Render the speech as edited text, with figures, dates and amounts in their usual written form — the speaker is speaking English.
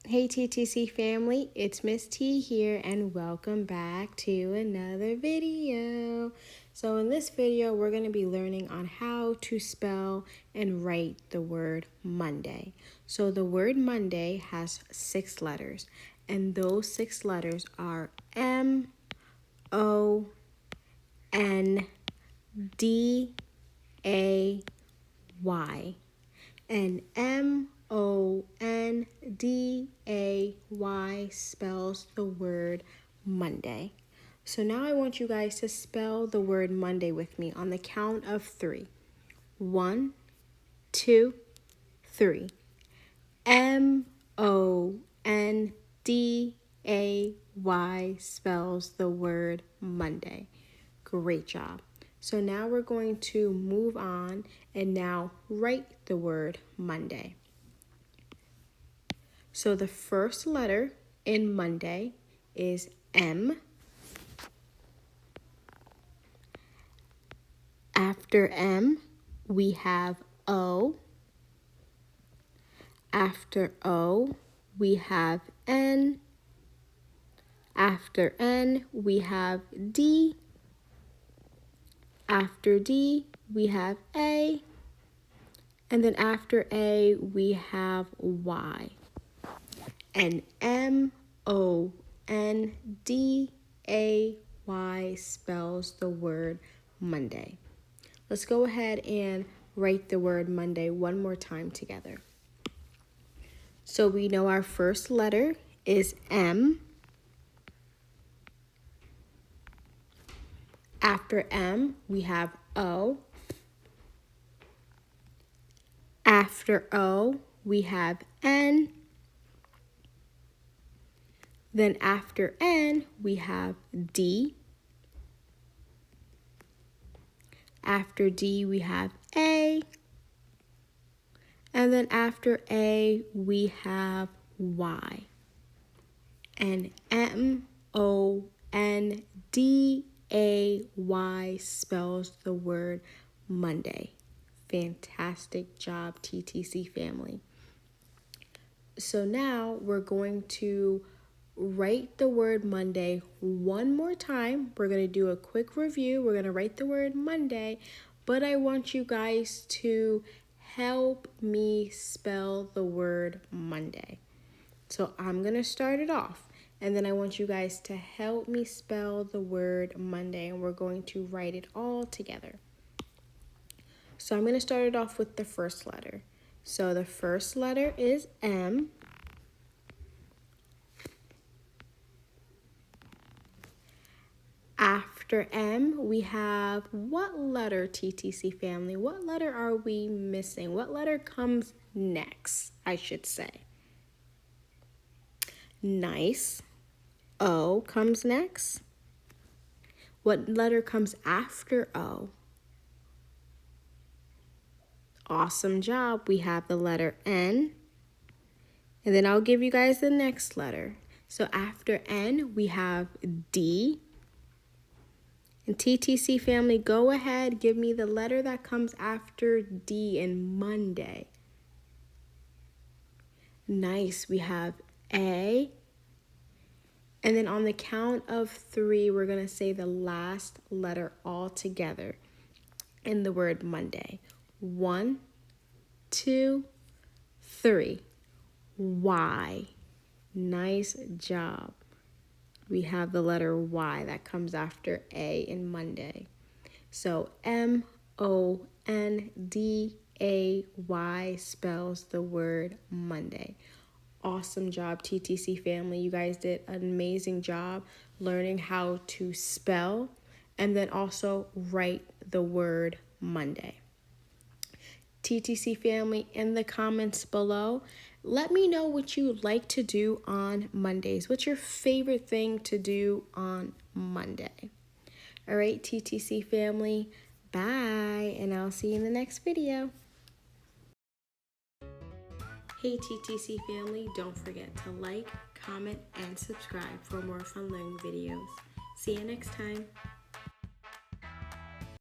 Hey TTC family, it's Miss T here and welcome back to another video. So in this video, we're going to be learning on how to spell and write the word Monday. So the word Monday has 6 letters, and those 6 letters are M, O, N, D, A, Y. And Monday spells the word Monday. So now I want you guys to spell the word Monday with me on the count of 3. 1, 2, 3. Monday spells the word Monday. Great job. So now we're going to move on and now write the word Monday. So the first letter in Monday is M. After M, we have O. After O, we have N. After N, we have D. After D, we have A. And then after A, we have Y. And Monday spells the word Monday. Let's go ahead and write the word Monday one more time together. So we know our first letter is M. After M, we have O. After O, we have N. Then after N, we have D. After D, we have A. And then after A, we have Y. And Monday spells the word Monday. Fantastic job, TTC family. So now we're going to write the word Monday one more time. We're going to do a quick review. We're going to write the word Monday, but I want you guys to help me spell the word Monday. So I'm going to start it off, and then I want you guys to help me spell the word Monday, and we're going to write it all together. So I'm going to start it off with the first letter. So the first letter is M. After M, we have what letter, TTC family? What letter are we missing? What letter comes next, I should say? Nice. O comes next. What letter comes after O? Awesome job. We have the letter N. And then I'll give you guys the next letter. So after N, we have D. And TTC family, go ahead, give me the letter that comes after D in Monday. Nice, we have A. And then on the count of 3, we're going to say the last letter all together in the word Monday. 1, 2, 3. Y. Nice job. We have the letter Y that comes after A in Monday. So Monday spells the word Monday. Awesome job, TTC family. You guys did an amazing job learning how to spell and then also write the word Monday. TTC family, in the comments below, let me know what you like to do on Mondays. What's your favorite thing to do on Monday? All right, TTC family, bye, and I'll see you in the next video. Hey TTC family, don't forget to like, comment, and subscribe for more fun learning videos. See you next time.